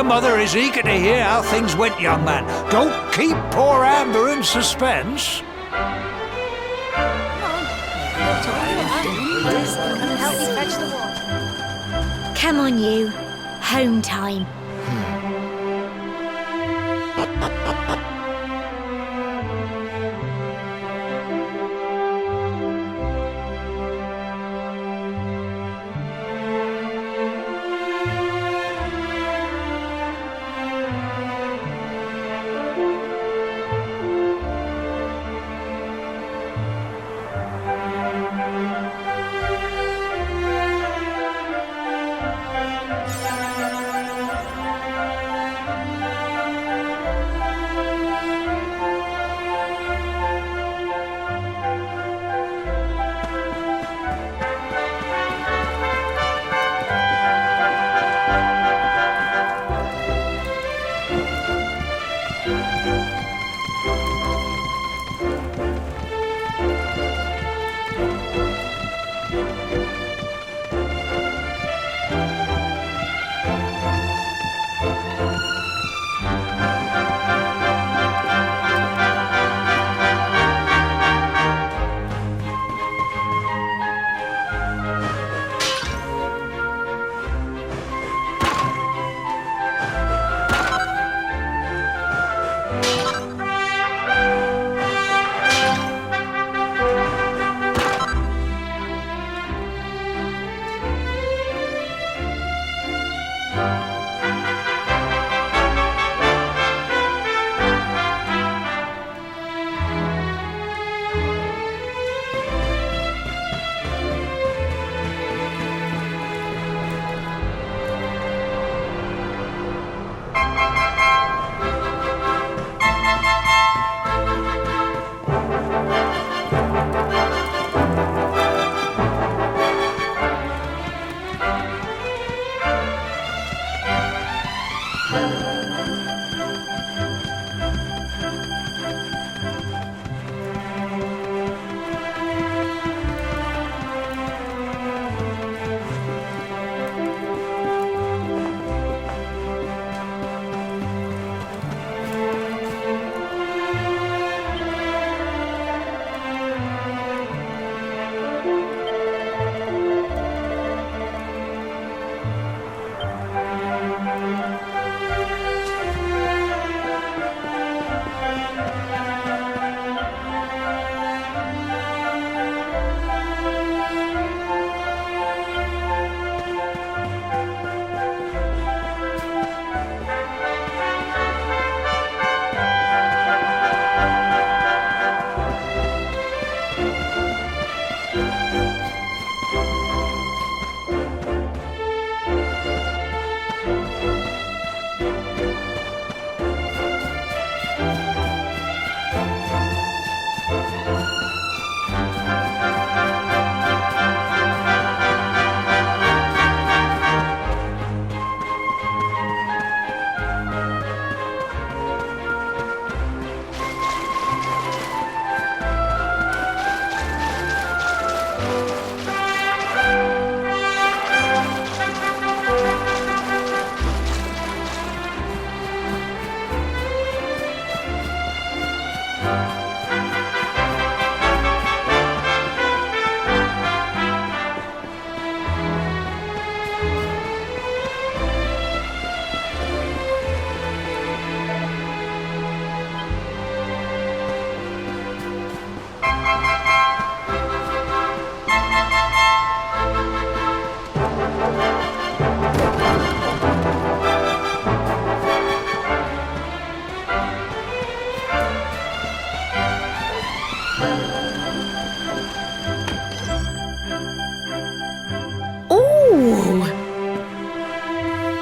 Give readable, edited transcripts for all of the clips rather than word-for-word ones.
your mother is eager to hear how things went, young man. Don't keep poor Amber in suspense. Help me fetch the water. Come on, you. Home time.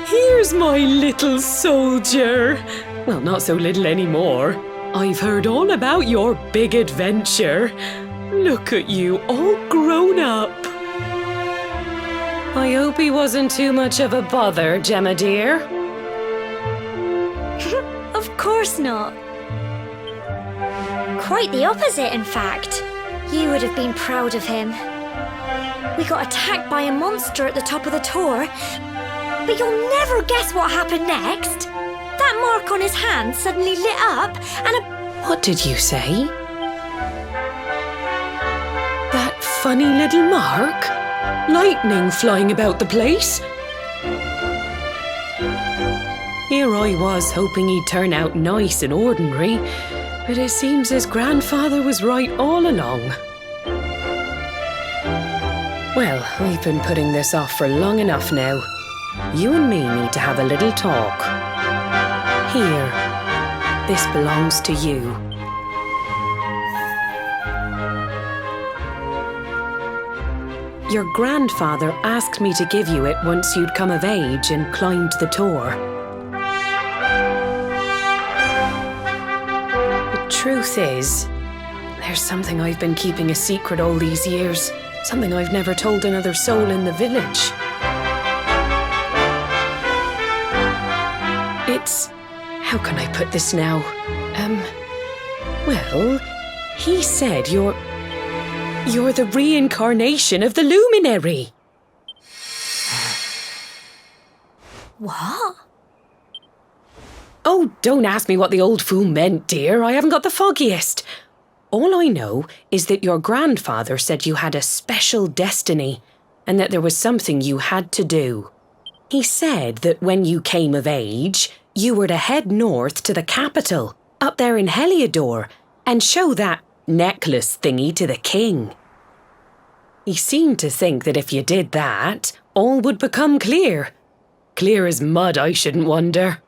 Here's my little soldier. Well, not so little anymore. I've heard all about your big adventure. Look at you, all grown up. I hope he wasn't too much of a bother, Gemma dear. Of course not. Quite the opposite, in fact. You would have been proud of him. We got attacked by a monster at the top of the tour, But you'll never guess what happened next. That mark on his hand suddenly lit up and a... What did you say? That funny little mark? Lightning flying about the place? Here I was hoping he'd turn out nice and ordinary, but it seems his grandfather was right all along. Well, I've been putting this off for long enough now. You and me need to have a little talk. Here, this belongs to you. Your grandfather asked me to give you it once you'd come of age and climbed the Tor. The truth is, there's something I've been keeping a secret all these years. Something I've never told another soul in the village. It's... how can I put this now? Well, he said you're the reincarnation of the luminary. What? Oh, don't ask me what the old fool meant, dear. I haven't got the foggiest. All I know is that your grandfather said you had a special destiny and that there was something you had to do. He said that when you came of age, you were to head north to the capital, up there in Heliodor, and show that necklace thingy to the king. He seemed to think that if you did that, all would become clear. Clear as mud, I shouldn't wonder.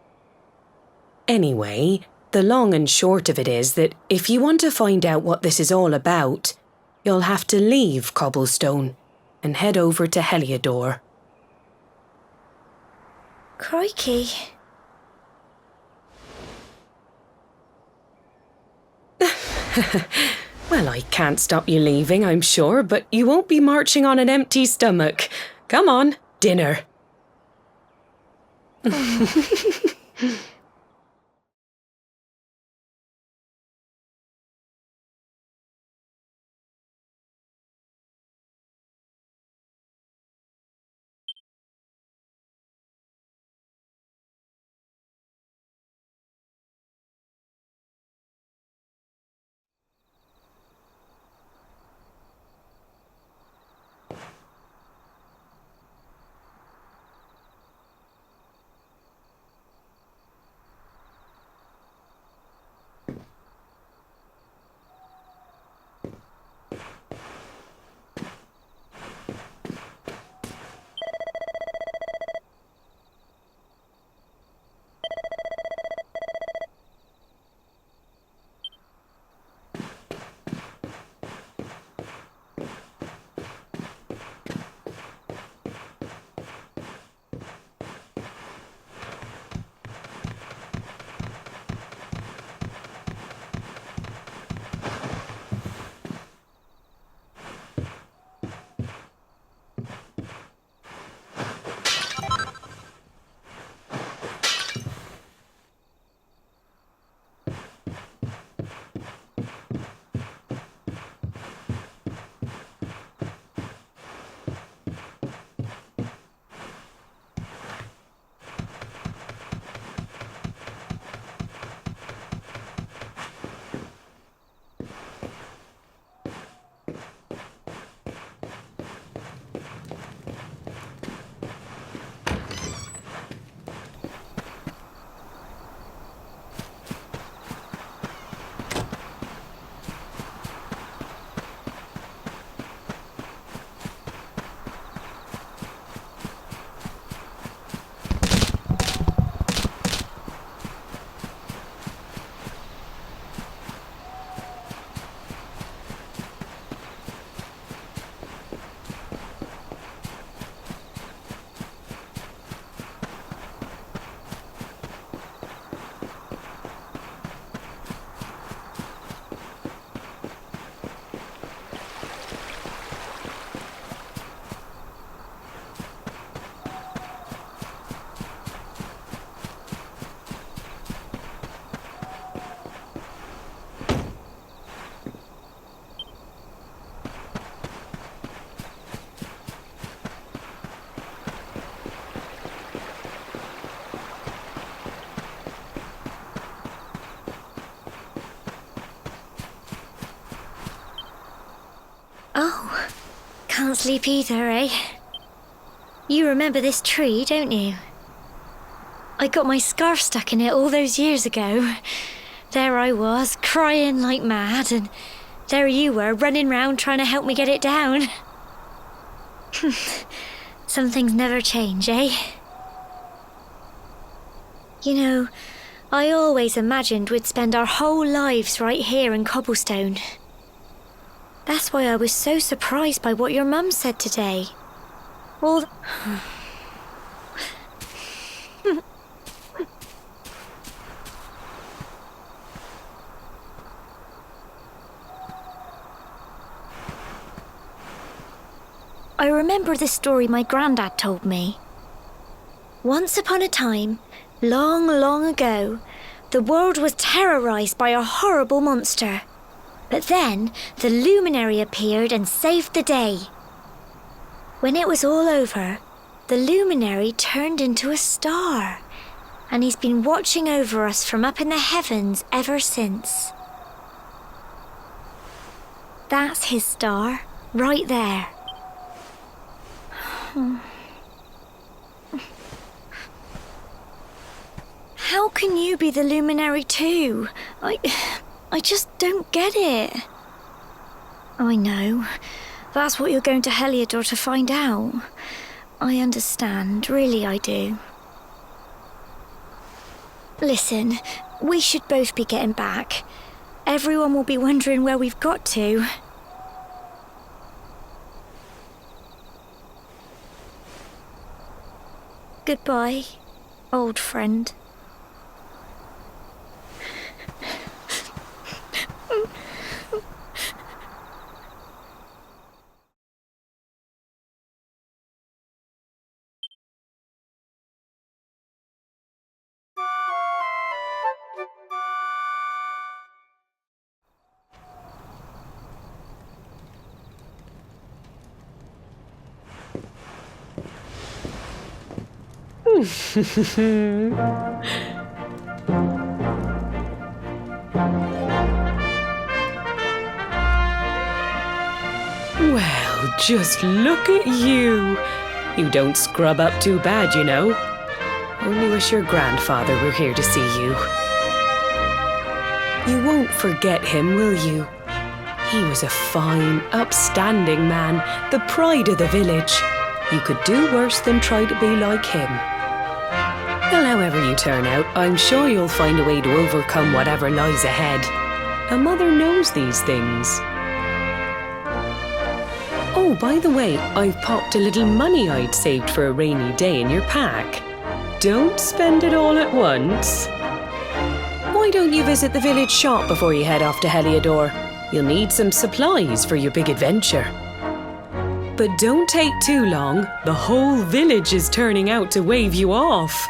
Anyway, the long and short of it is that if you want to find out what this is all about, you'll have to leave Cobblestone and head over to Heliodor. Crikey. Well, I can't stop you leaving, I'm sure, but you won't be marching on an empty stomach. Come on, dinner. can't sleep either, eh? You remember this tree, don't you? I got my scarf stuck in it all those years ago. There I was, crying like mad, and there you were, running round trying to help me get it down. Some things never change, eh? You know, I always imagined we'd spend our whole lives right here in Cobblestone. That's why I was so surprised by what your mum said today. All I remember the story my granddad told me. Once upon a time, long, long ago, the world was terrorized by a horrible monster. But then the luminary appeared and saved the day. When it was all over, the luminary turned into a star, and he's been watching over us from up in the heavens ever since. That's his star, right there. How can you be the luminary too? I just don't get it. I know. That's what you're going to Heliodor to find out. I understand, really I do. Listen, we should both be getting back. Everyone will be wondering where we've got to. Goodbye, old friend. Well, just look at you. You don't scrub up too bad, you know. Only wish your grandfather were here to see you. You won't forget him, will you? He was a fine, upstanding man, the pride of the village. You could do worse than try to be like him. Well, however you turn out, I'm sure you'll find a way to overcome whatever lies ahead. A mother knows these things. Oh, by the way, I've popped a little money I'd saved for a rainy day in your pack. Don't spend it all at once. Why don't you visit the village shop before you head off to Heliodor? You'll need some supplies for your big adventure. But don't take too long. The whole village is turning out to wave you off.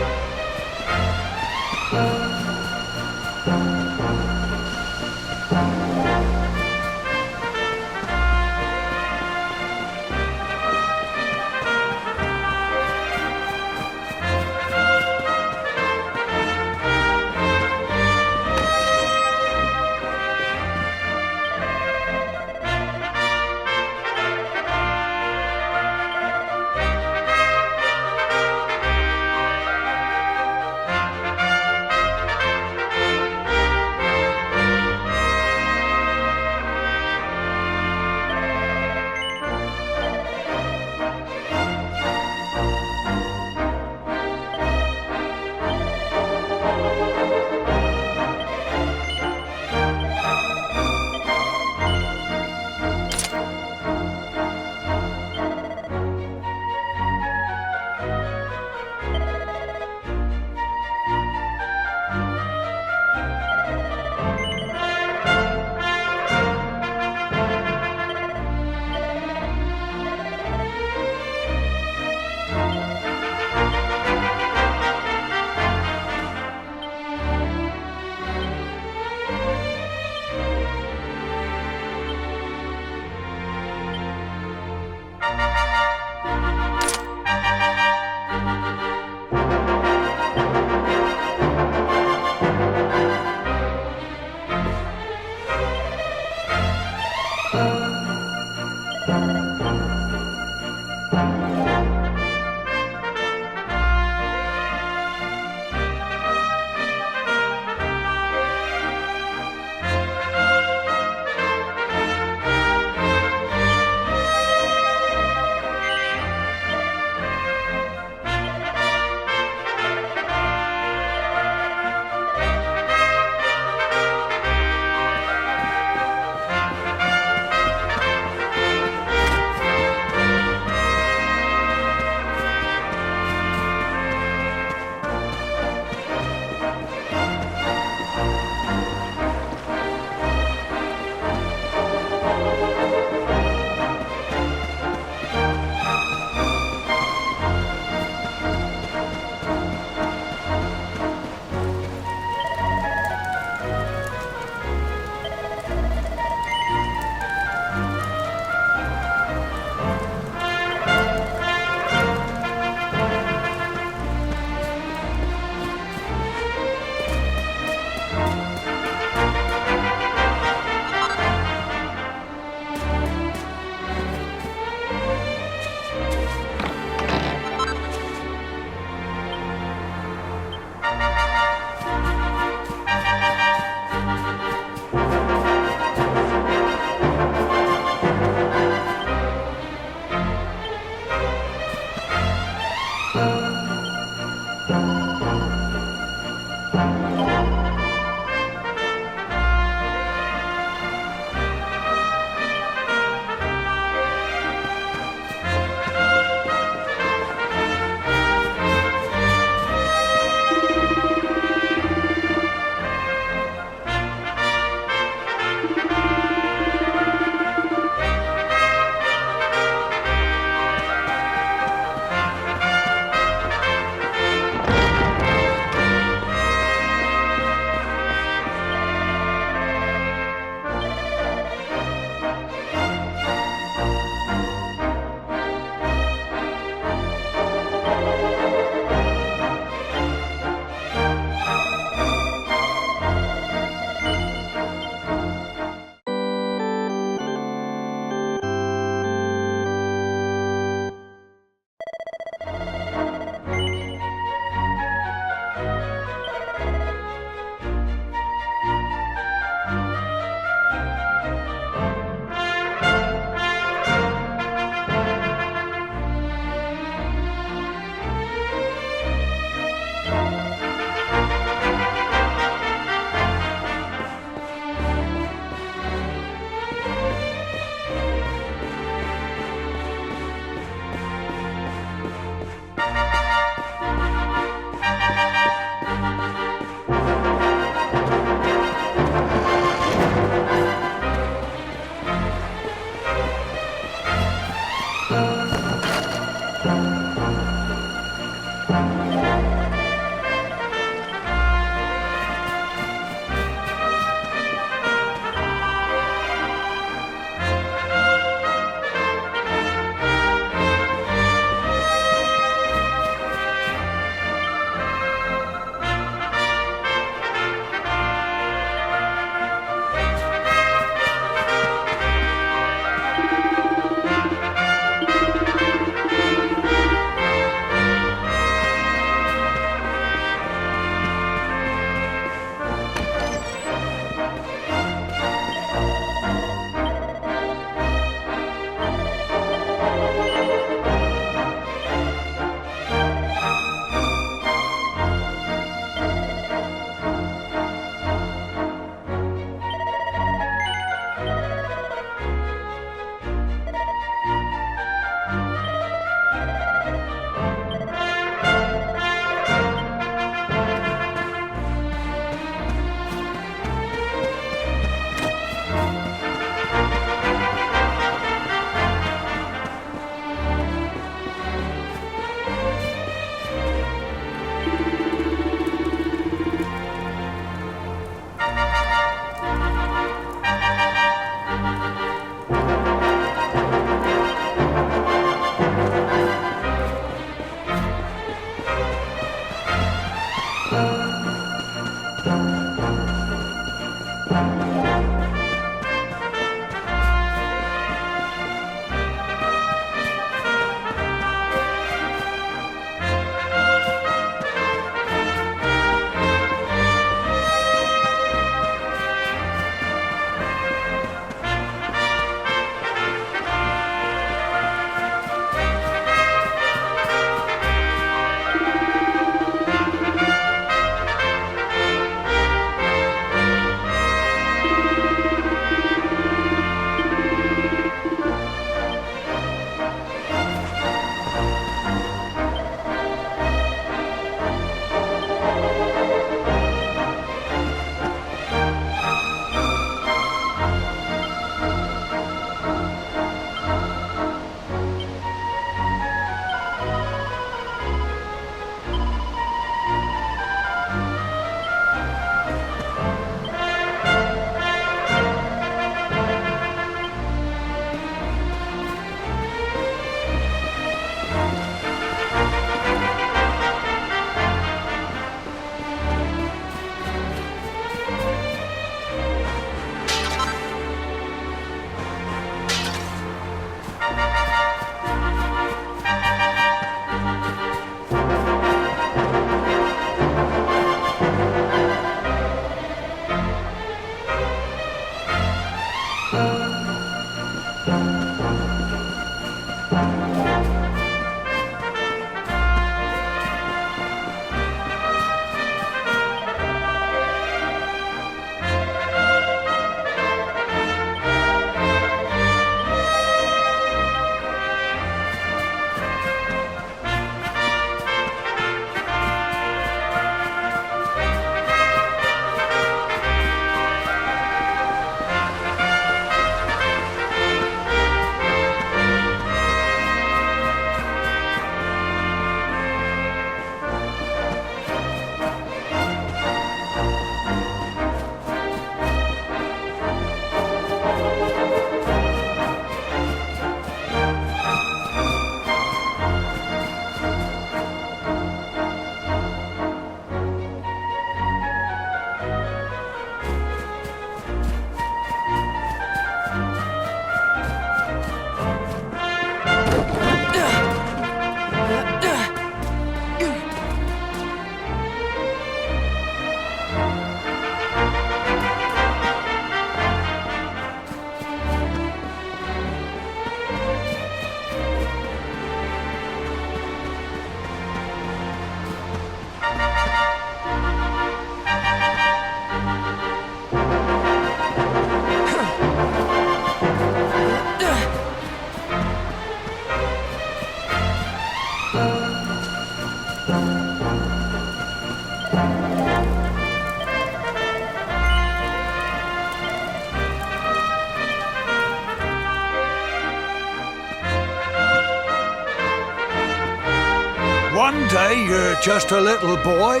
One day you're just a little boy,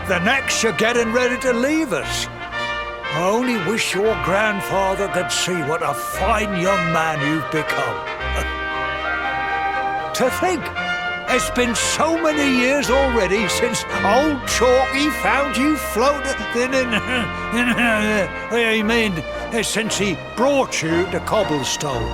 the next you're getting ready to leave us. I only wish your grandfather could see what a fine young man you've become. To think, it's been so many years already since old Chalky found you floating I mean, since he brought you to Cobblestone.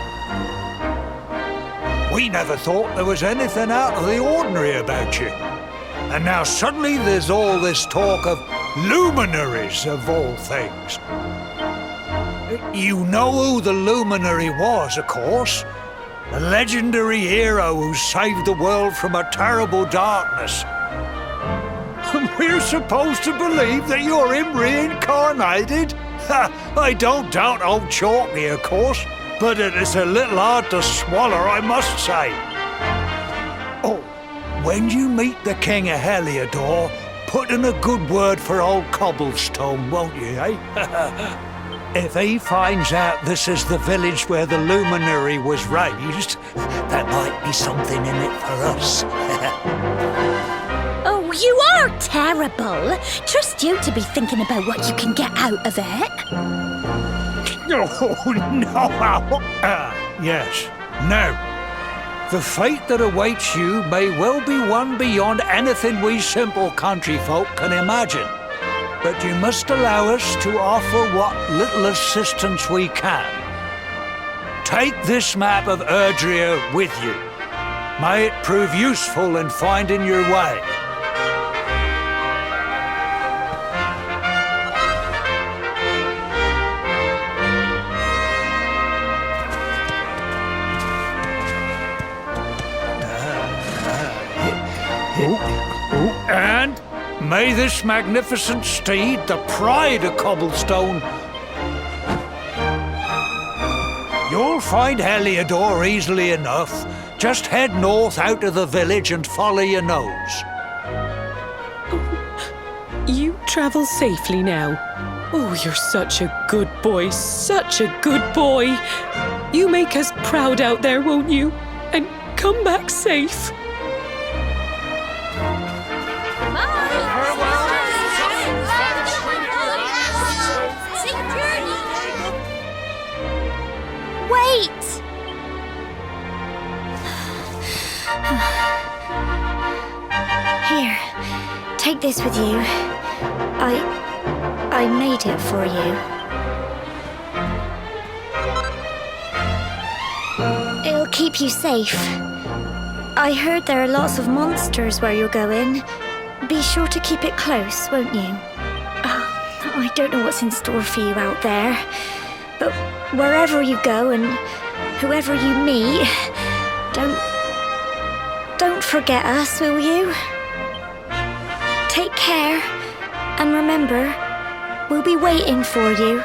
We never thought there was anything out of the ordinary about you. And now suddenly there's all this talk of luminaries of all things. You know who the luminary was, of course. A legendary hero who saved the world from a terrible darkness. And we're supposed to believe that you're him reincarnated? I don't doubt old Chalky, of course, but it is a little hard to swallow, I must say. Oh, when you meet the King of Heliodor, put in a good word for old Cobblestone, won't you, eh? If he finds out this is the village where the luminary was raised, there might be something in it for us. Oh, you are terrible. Trust you to be thinking about what you can get out of it. Oh, no. Yes. Now, the fate that awaits you may well be one beyond anything we simple country folk can imagine. But you must allow us to offer what little assistance we can. Take this map of Erdrea with you. May it prove useful in finding your way. And may this magnificent steed, the pride of Cobblestone... You'll find Heliodor easily enough. Just head north out of the village and follow your nose. You travel safely now. Oh, you're such a good boy, such a good boy. You make us proud out there, won't you? And come back safe. Wait! Here, take this with you. I made it for you. It'll keep you safe. I heard there are lots of monsters where you're going. Be sure to keep it close, won't you? I don't know what's in store for you out there, but wherever you go and whoever you meet, don't forget us, will you? Take care, and remember, we'll be waiting for you.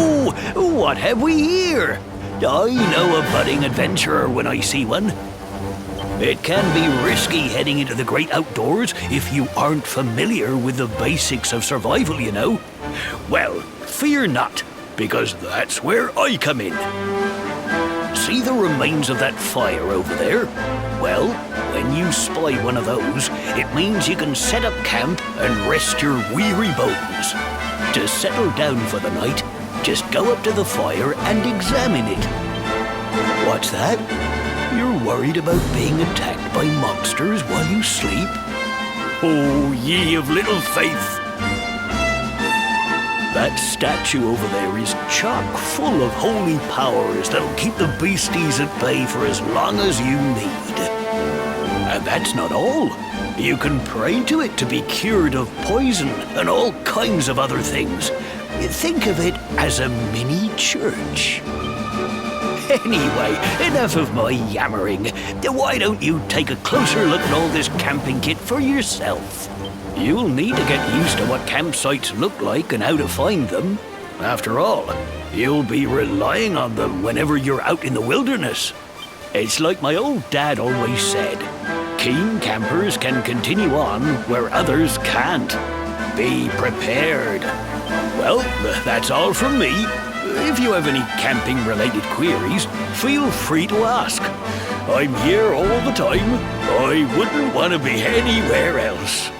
Oh, what have we here? I know a budding adventurer when I see one. It can be risky heading into the great outdoors if you aren't familiar with the basics of survival, you know. Well, fear not, because that's where I come in. See the remains of that fire over there? Well, when you spy one of those, it means you can set up camp and rest your weary bones. To settle down for the night, just go up to the fire and examine it. What's that? You're worried about being attacked by monsters while you sleep? Oh, ye of little faith! That statue over there is chock full of holy powers that'll keep the beasties at bay for as long as you need. And that's not all. You can pray to it to be cured of poison and all kinds of other things. Think of it as a mini church. Anyway, enough of my yammering. Why don't you take a closer look at all this camping kit for yourself? You'll need to get used to what campsites look like and how to find them. After all, you'll be relying on them whenever you're out in the wilderness. It's like my old dad always said, keen campers can continue on where others can't. Be prepared. Well, that's all from me. If you have any camping-related queries, feel free to ask. I'm here all the time. I wouldn't want to be anywhere else.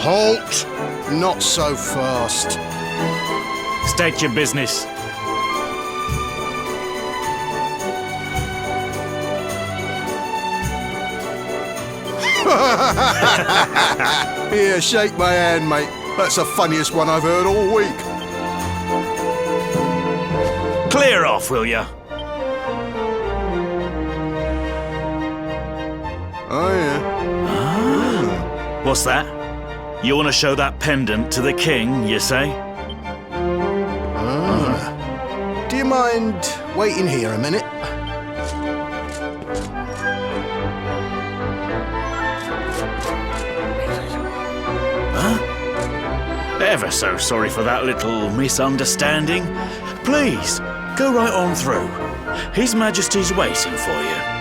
Halt! Not so fast. State your business. Here, shake my hand, mate. That's the funniest one I've heard all week. Clear off, will ya? Oh, yeah. What's that? You want to show that pendant to the king, you say? Do you mind waiting here a minute? Ever so sorry for that little misunderstanding. Please, go right on through. His Majesty's waiting for you.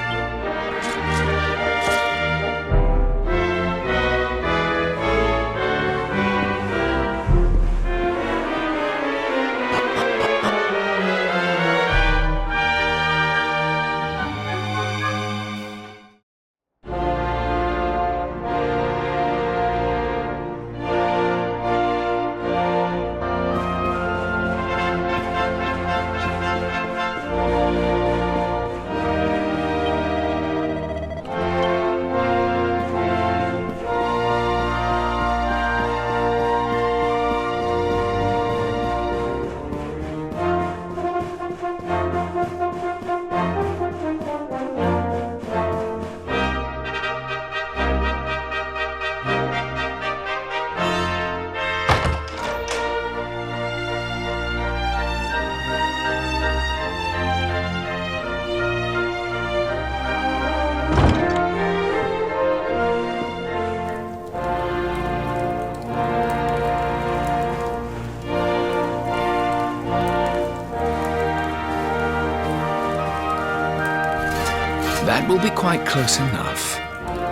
That will be quite close enough.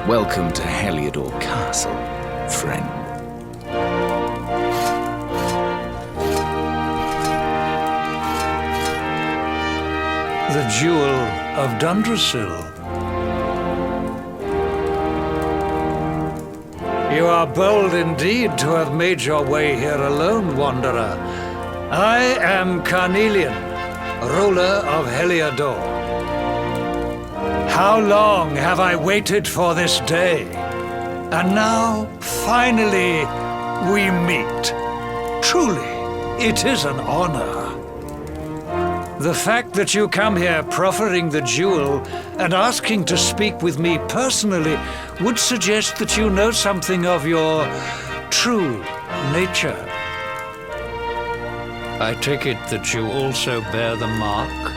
Welcome to Heliodor Castle, friend. The Jewel of Dundrasil. You are bold indeed to have made your way here alone, Wanderer. I am Carnelian, ruler of Heliodor. How long have I waited for this day? And now, finally, we meet. Truly, it is an honor. The fact that you come here proffering the jewel and asking to speak with me personally would suggest that you know something of your true nature. I take it that you also bear the mark?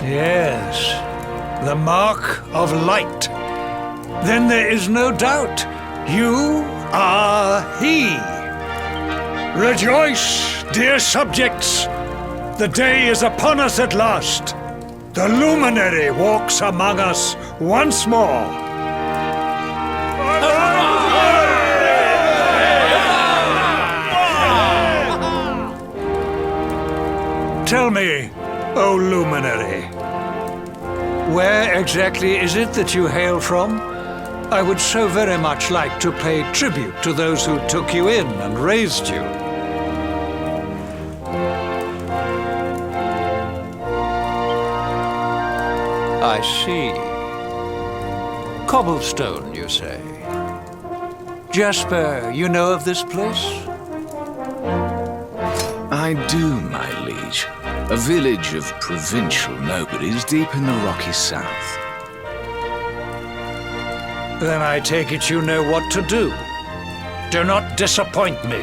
Yes, the mark of light. Then there is no doubt, you are he. Rejoice, dear subjects! The day is upon us at last. The luminary walks among us once more. Tell me, O luminary, where exactly is it that you hail from? I would so very much like to pay tribute to those who took you in and raised you. I see. Cobblestone, you say? Jasper, you know of this place? I do, my liege. A village of provincial nobodies deep in the rocky south. Then I take it you know what to do. Do not disappoint me.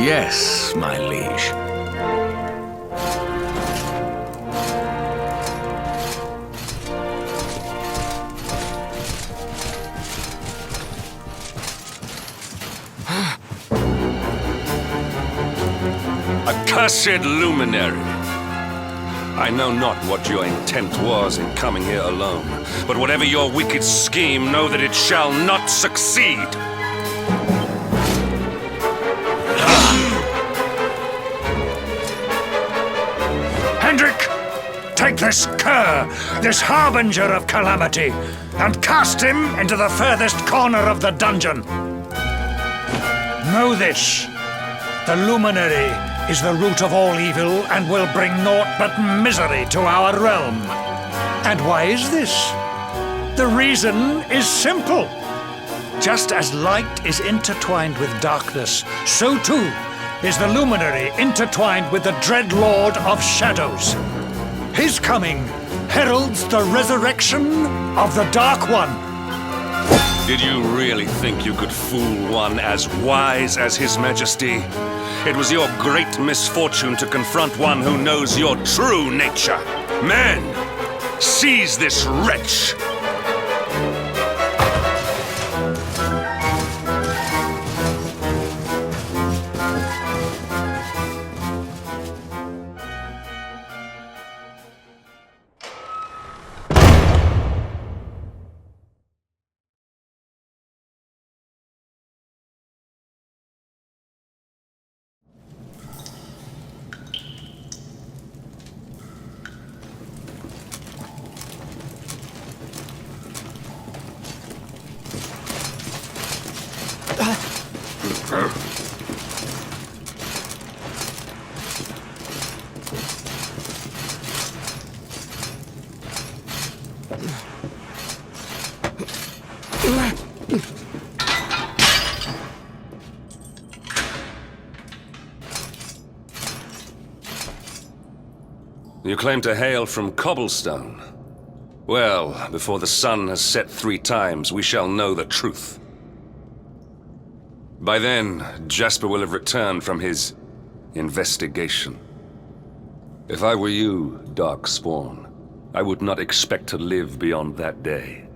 Yes, my liege. Accursed luminary! I know not what your intent was in coming here alone, but whatever your wicked scheme, know that it shall not succeed! take this cur, this harbinger of calamity, and cast him into the furthest corner of the dungeon. Know this. The luminary is the root of all evil and will bring naught but misery to our realm. And why is this? The reason is simple. Just as light is intertwined with darkness, so too is the luminary intertwined with the dread lord of shadows. His coming heralds the resurrection of the Dark One. Did you really think you could fool one as wise as His Majesty? It was your great misfortune to confront one who knows your true nature. Men, seize this wretch! You claim to hail from Cobblestone. Well, before the sun has set 3 times, we shall know the truth. By then, Jasper will have returned from his investigation. If I were you, Darkspawn, I would not expect to live beyond that day.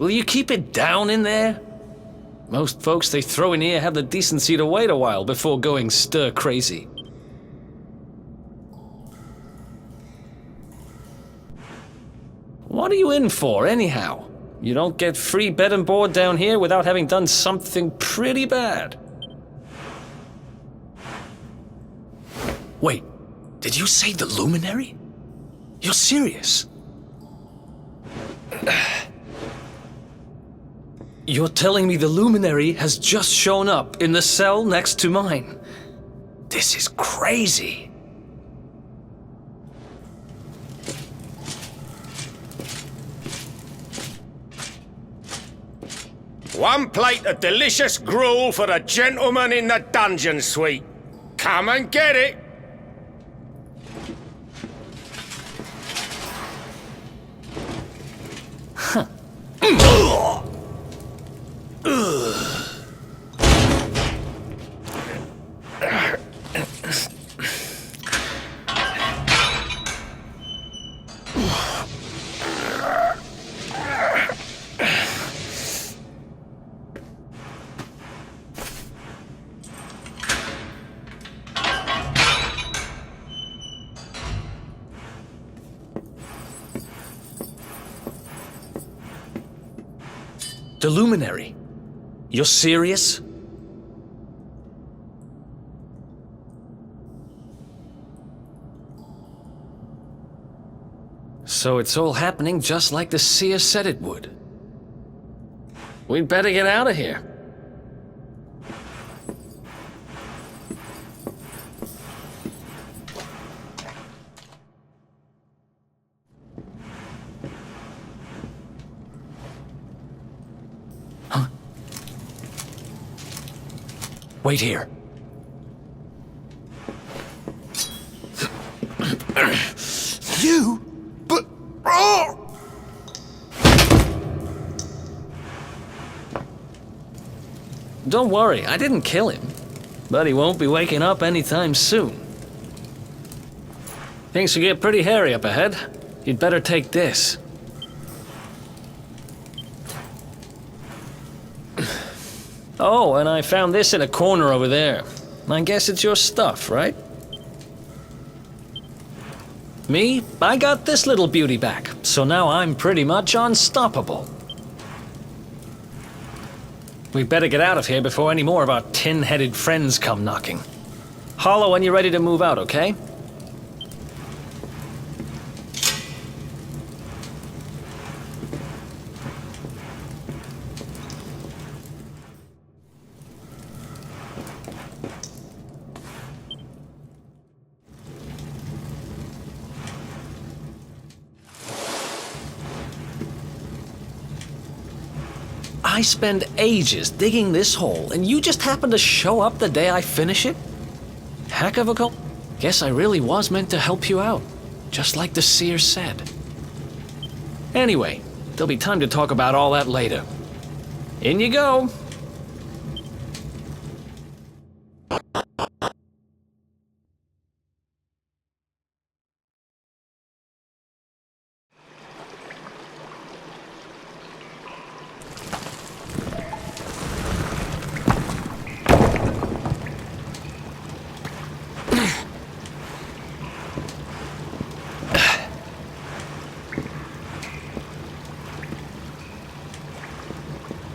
Will you keep it down in there? Most folks they throw in here have the decency to wait a while before going stir crazy. What are you in for, anyhow? You don't get free bed and board down here without having done something pretty bad. Wait, did you say the Luminary? You're serious? You're telling me the Luminary has just shown up in the cell next to mine? This is crazy. One plate of delicious gruel for the gentleman in the dungeon suite. Come and get it. The Luminary? You're serious? So it's all happening just like the seer said it would. We'd better get out of here. Huh? Wait here. You? But... Oh! Don't worry, I didn't kill him. But he won't be waking up anytime soon. Things will get pretty hairy up ahead. You'd better take this. Oh, and I found this in a corner over there. I guess it's your stuff, right? Me? I got this little beauty back, so now I'm pretty much unstoppable. We'd better get out of here before any more of our tin-headed friends come knocking. Holler when you're ready to move out, okay? I spend ages digging this hole, and you just happen to show up the day I finish it? Heck of a go. Guess I really was meant to help you out, just like the seer said. Anyway, there'll be time to talk about all that later. In you go.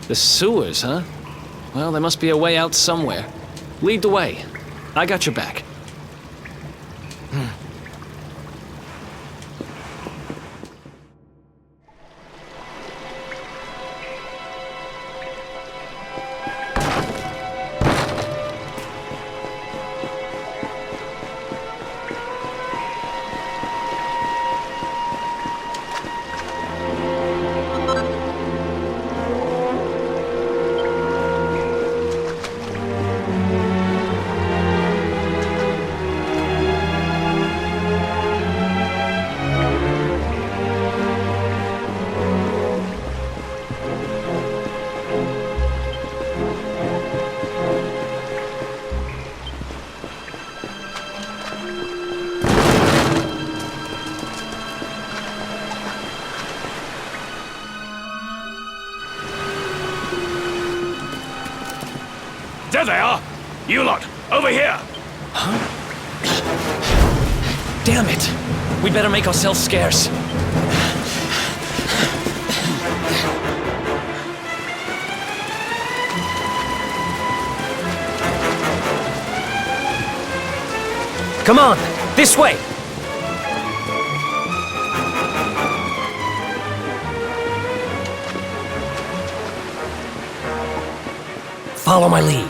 The sewers, huh? Well, there must be a way out somewhere. Lead the way. I got your back. There they are! You lot, over here! Huh? Damn it! We better make ourselves scarce. Come on, this way! Follow my lead.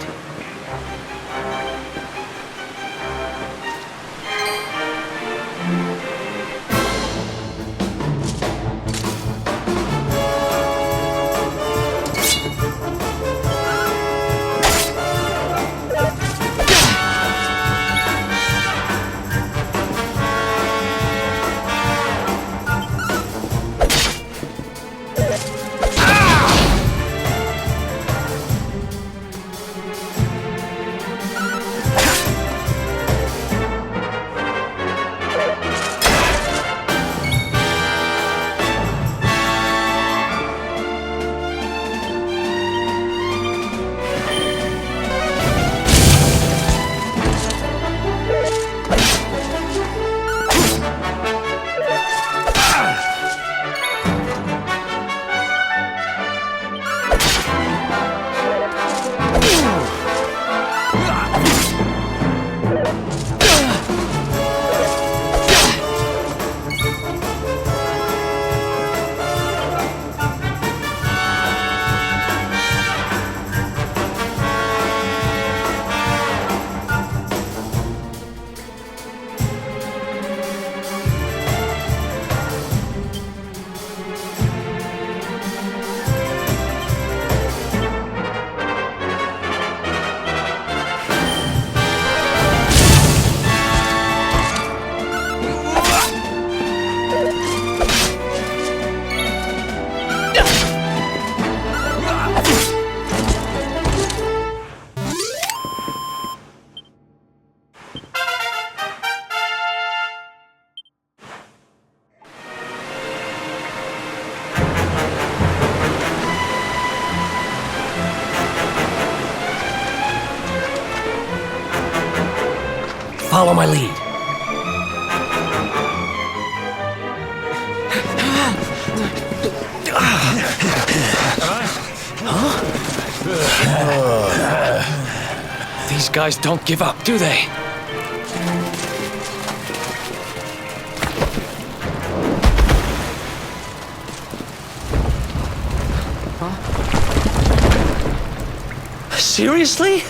Follow my lead. These guys don't give up, do they? Seriously?